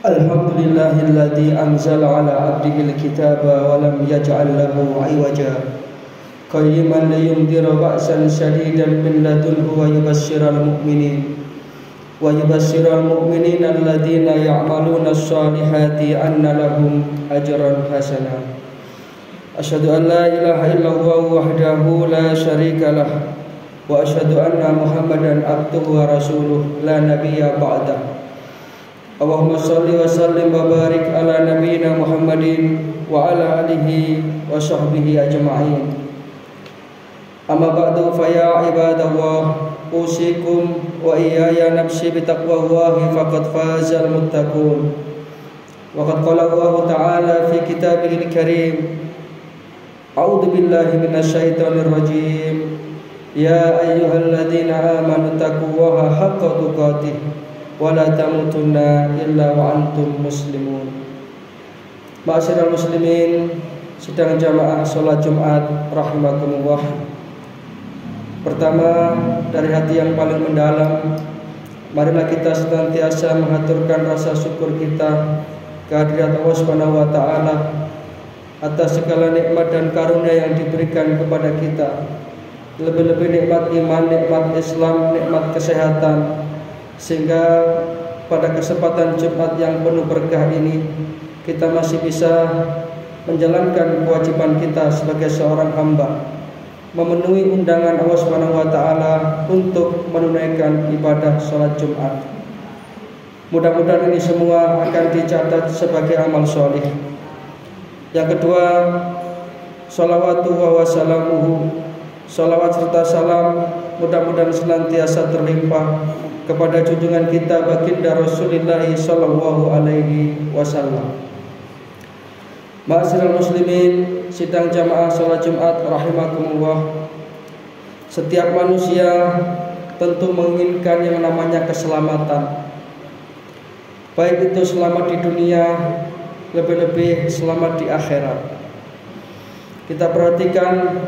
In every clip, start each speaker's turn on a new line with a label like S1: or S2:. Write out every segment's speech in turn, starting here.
S1: Alhamdulillahilladzi anzala ala abdihil kitaba wa lam yaj'al lahu 'iwaja qayyiman liyundhira ba'san shadidan min ladunhu wa yubashshiral mu'minina alladzina ya'maluna as-solihati anna lahum ajran hasana. Asyhadu an la ilaha illallah wahdahu la syarika lah wa asyhadu anna Muhammadan abduhu wa rasuluh la nabiyya ba'dah. Allahumma shalli wa sallim wa barik ala nabiyyina Muhammadin wa ala alihi wa sahbihi ajma'in. Amma ba'du fa ya ibadallah usikum wa iyaya nafsi bi taqwallahi faqad fazal muttaqun. Wa qad qala Allah ta'ala fi kitabihil karim a'udzu billahi minasyaitonir rajim ya ayyuhalladzina amanu taqullaha haqqa tuqatih wala tamutunna illa wa antum muslimun. Ma'asyiral muslimin, sidang jamaah salat Jumat rahimakumullah. Pertama, dari hati yang paling mendalam, marilah kita senantiasa mengaturkan rasa syukur kita kehadirat Allah Subhanahu wa taala atas segala nikmat dan karunia yang diberikan kepada kita. Lebih-lebih nikmat iman, nikmat Islam, nikmat kesehatan, sehingga pada kesempatan Jumat yang penuh berkah ini kita masih bisa menjalankan kewajiban kita sebagai seorang hamba, memenuhi undangan Allah Subhanahu wa taala untuk menunaikan ibadah salat Jumat. Mudah-mudahan ini semua akan dicatat sebagai amal soleh. Yang kedua, sholawatu wa salamuhu, sholawat serta salam mudah-mudahan senantiasa terlimpah kepada junjungan kita baginda Rasulullah sallallahu alaihi wasallam. Ma'asyiral muslimin, sidang jamaah salat Jumat rahimakumullah. Setiap manusia tentu menginginkan yang namanya keselamatan. Baik itu selamat di dunia, lebih-lebih selamat di akhirat. Kita perhatikan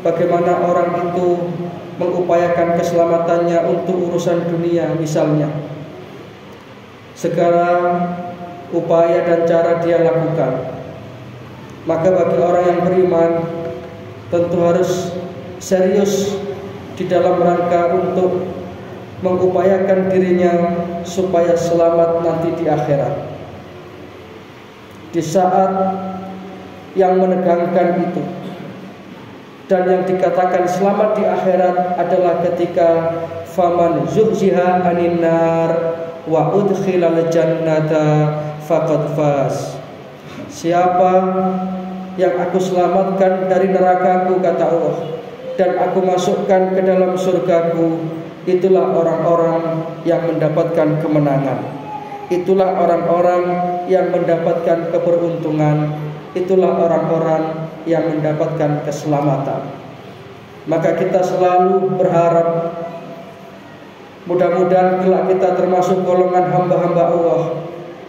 S1: bagaimana orang itu mengupayakan keselamatannya untuk urusan dunia misalnya. Segala upaya dan cara dia lakukan. Maka bagi orang yang beriman tentu harus serius di dalam rangka untuk mengupayakan dirinya supaya selamat nanti di akhirat. Di saat yang menegangkan itu, dan yang dikatakan selamat di akhirat adalah ketika faman zuhziha anin nar wa udkhilal jannata faqad faz. Siapa yang aku selamatkan dari nerakaku, kata Allah, dan aku masukkan ke dalam surgaku, itulah orang-orang yang mendapatkan kemenangan. Itulah orang-orang yang mendapatkan keberuntungan. Itulah orang-orang yang mendapatkan keselamatan. Maka kita selalu berharap mudah-mudahan kelak kita termasuk golongan hamba-hamba Allah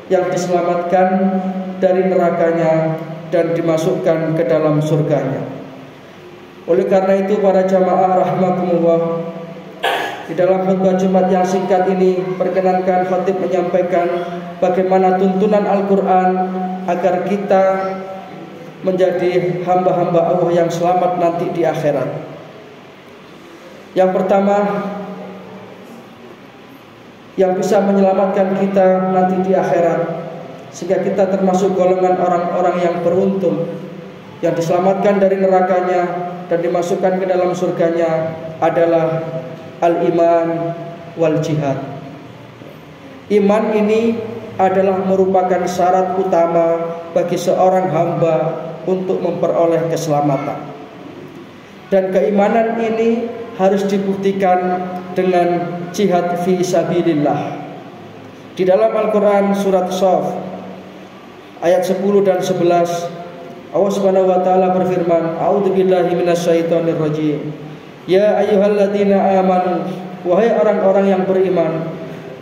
S1: yang diselamatkan dari nerakanya dan dimasukkan ke dalam surganya. Oleh karena itu para jamaah rahimakumullah, di dalam khutbah Jumat yang singkat ini perkenankan khatib menyampaikan bagaimana tuntunan Al-Quran agar kita menjadi hamba-hamba Allah yang selamat nanti di akhirat. Yang pertama, yang bisa menyelamatkan kita nanti di akhirat sehingga kita termasuk golongan orang-orang yang beruntung, yang diselamatkan dari nerakanya dan dimasukkan ke dalam surganya adalah al-iman wal jihad. Iman ini adalah merupakan syarat utama bagi seorang hamba untuk memperoleh keselamatan. Dan keimanan ini harus dibuktikan dengan jihad fi sabilillah. Di dalam Al-Quran surat Shaf ayat 10 dan 11, Allah Subhanahu wa taala berfirman, a'udzubillahi minasyaitonir rajim. Ya ayyuhalladzina amanu, wahai orang-orang yang beriman,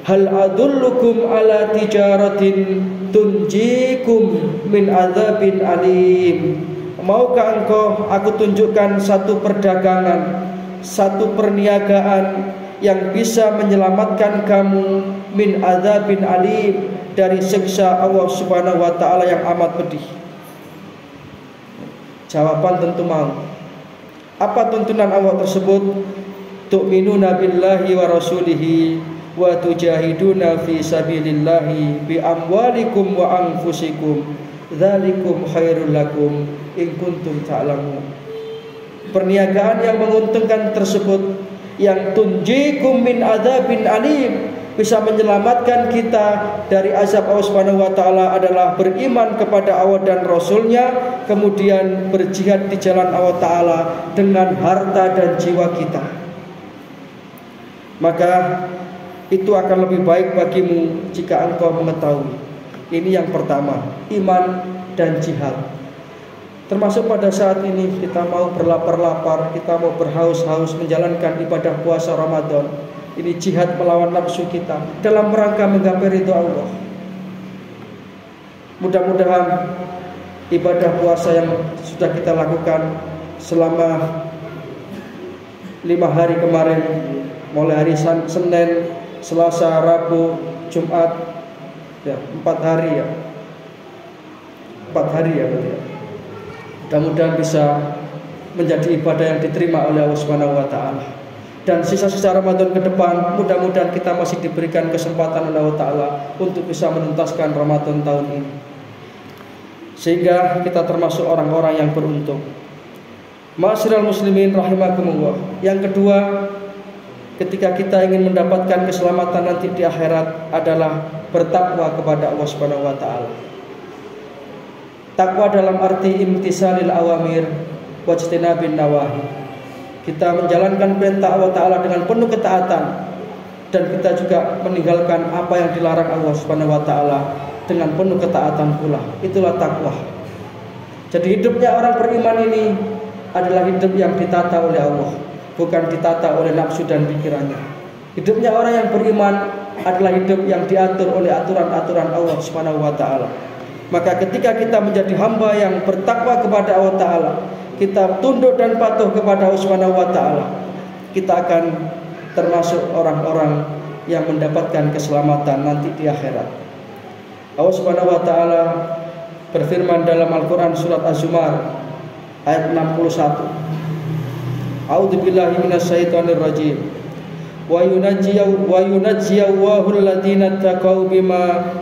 S1: hal adullukum ala tijaratin tunjikum min adzabin alim. Maukah engkau aku tunjukkan satu perdagangan, satu perniagaan yang bisa menyelamatkan kamu min adzabin alim, dari siksa Allah Subhanahu wa taala yang amat pedih? Jawaban tentu mau. Apa tuntunan Allah tersebut? Tu'minuna billahi wa rasulihi wa tujahiduna fi sabilillahi bi amwalikum wa anfusikum dzalikum khairul lakum in kuntum ta'lamun. Perniagaan yang menguntungkan tersebut, yang tunjikum min adzabin alim, bisa menyelamatkan kita dari azab Allah Subhanahu wa taala, adalah beriman kepada Allah dan Rasulnya, kemudian berjihad di jalan Allah taala dengan harta dan jiwa kita. Maka itu akan lebih baik bagimu jika engkau mengetahui. Ini yang pertama, iman dan jihad. Termasuk pada saat ini kita mau berlapar-lapar, kita mau berhaus-haus menjalankan ibadah puasa Ramadan. Ini jihad melawan nafsu kita dalam rangka menggapai ridho Allah. Mudah-mudahan ibadah puasa yang sudah kita lakukan selama 5 hari kemarin, mulai hari Senin, Selasa, Rabu, Jumat, ya 4 hari ya. 4 hari ya berarti ya. Mudah-mudahan bisa menjadi ibadah yang diterima oleh Allah Subhanahu wa taala. Dan sisa-sisa Ramadan ke depan, mudah-mudahan kita masih diberikan kesempatan oleh Allah taala untuk bisa menuntaskan Ramadan tahun ini, sehingga kita termasuk orang-orang yang beruntung. Ma'asyiral muslimin rahimakumullah. Yang kedua, ketika kita ingin mendapatkan keselamatan nanti di akhirat, adalah bertakwa kepada Allah Subhanahu wa taala. Takwa dalam arti imtisalil awamir wajtinabin nawahi. Kita menjalankan perintah Allah taala dengan penuh ketaatan, dan kita juga meninggalkan apa yang dilarang Allah Subhanahu wa taala dengan penuh ketaatan pula. Itulah takwa. Jadi hidupnya orang beriman ini adalah hidup yang ditata oleh Allah, bukan ditata oleh nafsu dan pikirannya. Hidupnya orang yang beriman adalah hidup yang diatur oleh aturan-aturan Allah Subhanahu wa taala. Maka ketika kita menjadi hamba yang bertakwa kepada Allah taala, kita tunduk dan patuh kepada Allah Subhanahu wa taala, kita akan termasuk orang-orang yang mendapatkan keselamatan nanti di akhirat. Allah Subhanahu wa taala berfirman dalam Al-Qur'an surat Az-Zumar ayat 61. A'udzubillahi minasyaitonir rajim. Wa yunajjiyallahu alladziina taqaw bima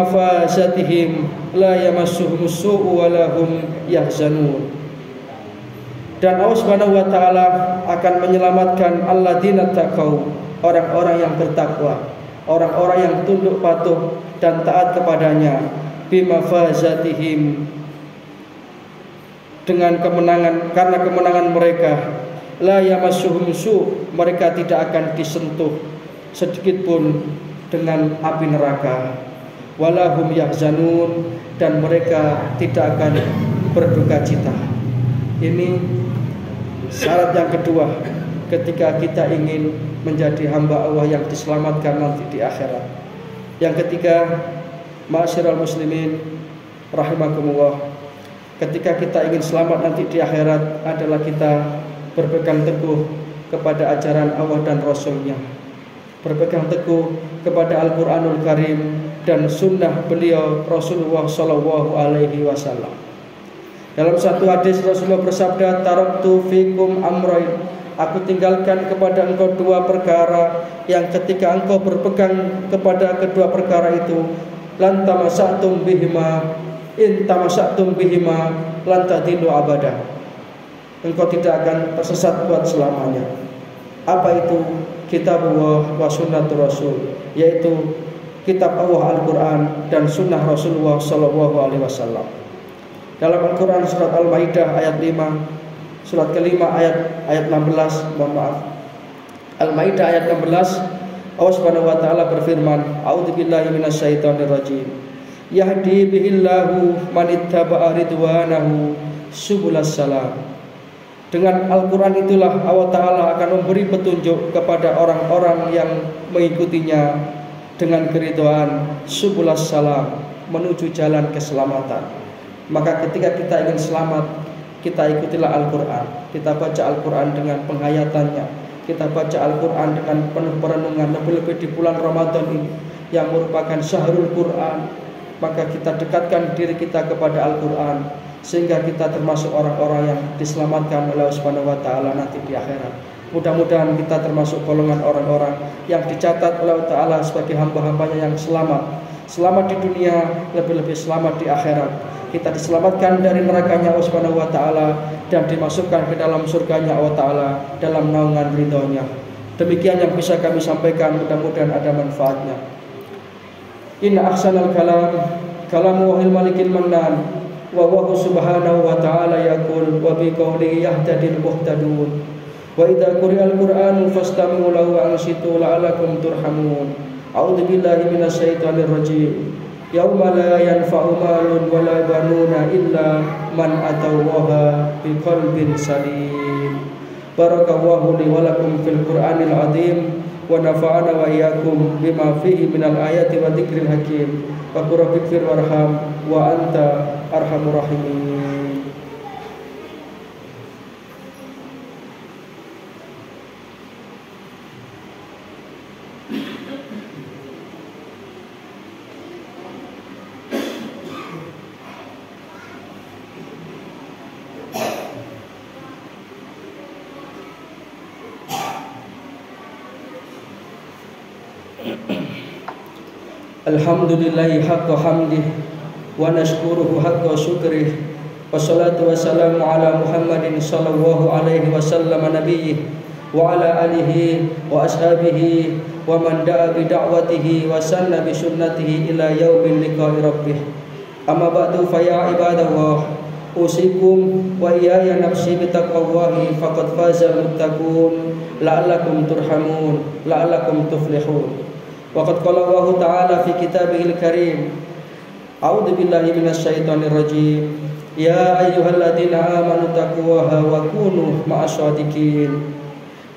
S1: fasatihim la yamassuhumus su'u wa lahum yahzanun. Dan Allah Subhanahu wa taala akan menyelamatkan alladzina taqaw, orang-orang yang bertakwa, orang-orang yang tunduk patuh dan taat kepadanya, bima fasatihim, dengan kemenangan, karena kemenangan mereka, la yamassuhum su', mereka tidak akan disentuh sedikit pun dengan api neraka, walahum yahzanun, dan mereka tidak akan berduka cita. Ini syarat yang kedua ketika kita ingin menjadi hamba Allah yang diselamatkan nanti di akhirat. Yang ketiga, ma'asyiral muslimin rahimakumullah, ketika kita ingin selamat nanti di akhirat adalah kita berpegang teguh kepada ajaran Allah dan Rasulnya, berpegang teguh kepada Al-Quranul Karim dan sunnah beliau Rasulullah Sallallahu Alaihi Wasallam. Dalam satu hadis Rasulullah bersabda, taraktu fikum amrain, aku tinggalkan kepada engkau 2 perkara yang ketika engkau berpegang kepada kedua perkara itu, lan tamassaktum bihima, in tamassaktum bihima lan tadillu abada, engkau tidak akan tersesat buat selamanya. Apa itu? Kitabullah wa sunnatur rasul, yaitu kitab Allah Al-Quran dan sunnah Rasulullah Sallallahu Alaihi Wasallam. Dalam Al-Quran surat Al-Maidah ayat 5, surat kelima ayat 16, mohon maaf, Al-Maidah ayat 16, Allah Subhanahu wa taala berfirman, a'udzubillahi minasyaitonir rajim, yahdi bihillahu man ittaba'a ridwanahu subulas salam. Dengan Al-Quran itulah Allah Ta'ala akan memberi petunjuk kepada orang-orang yang mengikutinya dengan keridhaan subulas salam, menuju jalan keselamatan. Maka ketika kita ingin selamat, kita ikutilah Al-Quran. Kita baca Al-Quran dengan penghayatannya, kita baca Al-Quran dengan penuh perenungan, lebih-lebih di bulan Ramadan ini. yang merupakan syahrul Quran, maka kita dekatkan diri kita kepada Al-Quran sehingga kita termasuk orang-orang yang diselamatkan oleh Allah Subhanahu wa taala nanti di akhirat. Mudah-mudahan kita termasuk golongan orang-orang yang dicatat oleh Allah Ta'ala sebagai hamba-hambanya yang selamat di dunia, lebih-lebih selamat di akhirat. Kita diselamatkan dari nerakanya Allah Subhanahu wa taala dan dimasukkan ke dalam surganya Allah Ta'ala dalam naungan ridhonya. Demikian yang bisa kami sampaikan, mudah-mudahan ada manfaatnya. Inna ahsanal kalam kalamu wahil malikil mannan wa huwa subhanahu wa ta'ala yaqul wa bi qawlihi yahtadil muhtadun wa idza quri'al qur'anu fastami'u lahu wa ansitu la'allakum turhamun. A'udzu billahi minasyaitonir rajim. Yauma la yanfa'u malun wa la banuna illa man atallaha biqalbin salim. Barakallahu li wa lakum fil Qur'anil azim wa nafa'ana wa iyyakum bima fihi minal ayati wa dzikril hakim. Wa qur rabbikfir warham wa anta arhamur rahimin. Alhamdulillahi haqqa hamdih wa nashkuruhu haqqa syukrih wassalatu wassalamu ala Muhammadin sallallahu alaihi wasallam nabiyyih wa ala alihi wa ashabihi wa man da'a bi da'watihi wa sanna bi sunnatihi ila yaumin liqa'i rabbih. Amma ba'du fa ya ibadallah usikum wa iyaya nafsi bi taqwallahi faqad fazal muttaqun la'allakum turhamun la'allakum tuflihun. Waqad qala Allah Ta'ala fi kitabihil karim. A'udzu billahi minasyaitonir rajim. Ya ayyuhalladzina amanu taqullaha wa kunu ma'asyadiqin.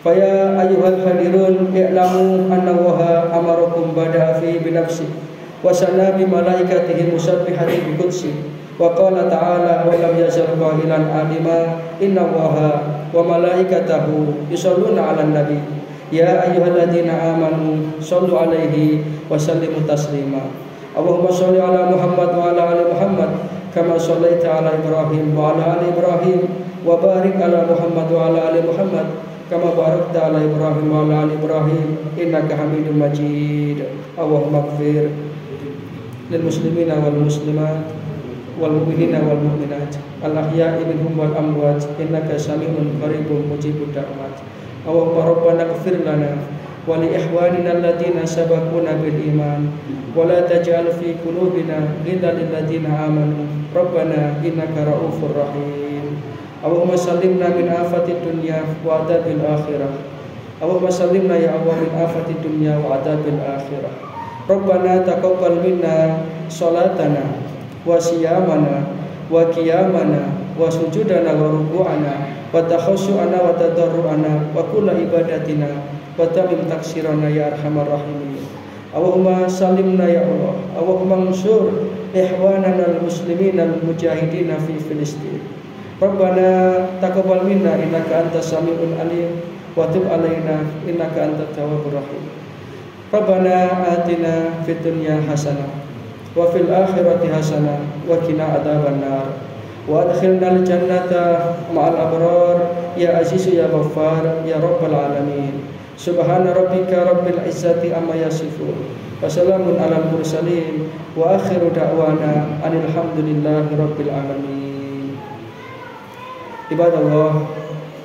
S1: Fa ya ayyuhal hadirun i'lamu anna Allaha amarakum bada'a fi bi nafsi wa sanna bi malaikatihi musabbihati bi qudsi. Wa qala ta'ala wa lam yazal qailan alima inna Allaha wa malaikatahu yusholluna 'alan nabi. Ya ayyuhalladzina amanu shallu alaihi wa sallimu taslima. Allahumma shalli ala Muhammad wa ala ali Muhammad kama shallaita ala Ibrahim wa ala ali Ibrahim wa barik ala Muhammad wa ala ali Muhammad kama barakta ala Ibrahim wa ala ali Ibrahim innaka Hamidum Majid. Allahumma ighfir lil muslimina wal muslimat wal mu'minina wal mu'minat al ahya'i minhum wal amwat innaka sami'un qaribun mujibud da'wat. Allahumma rabbana ighfir lana wa li ikhwanina alladziina sabaquna bil iman wa la taj'al fi qulubina ghillan lil ladziina amanu rabbana innaka ra'ufur rahim. Allahumma sallimna min afatid dunya wa adzabil akhirah. Allahumma sallimna ya Allah min afatid dunya wa adzabil akhirah. Rabbana taqabbal minna salatana wa siyamana wa qiyamana wa sujudana wa ruku'ana wa takhassu'ana wa tadarru'ana wa kulla ibadatina wa tamim taksirana ya arhamar rahimin. Allahumma salimna ya Allah. Allahumma ansur ihwanana al-muslimina al-mujahidina fi Filistin. Rabbana taqabbal minna innaka antas samiul alim wa tub alaina innaka antat tawwabur rahim. Rabbana atina fid dunya hasanah wa fil akhirati hasanah wa qina adzabannar. Wa adkhilnal jannata ma'al abrar ya azizu ya ghaffar ya rabbal alamin. Subhana rabbika rabbil izzati amma yasifun wa salamun alal mursalin wa akhiru da'wana anil hamdulillahi rabbil alamin. Ibadallah,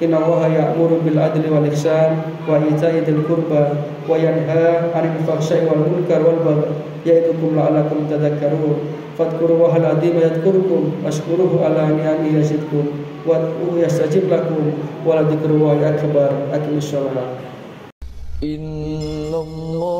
S1: inna Allaha ya'muru bil adli wal ihsan wa ita'i dzil qurba wa yanha 'anil fahsya'i wal munkar wal baghi ya'idukum la'allakum tadhakkarun. Fadhkurullahal azim yadhkurkum washkuruhu ala ni'amihi yazidkum wad'uhu yastajib lakum wa la dzikrullahi akbar. Aqimissalah. Innallaha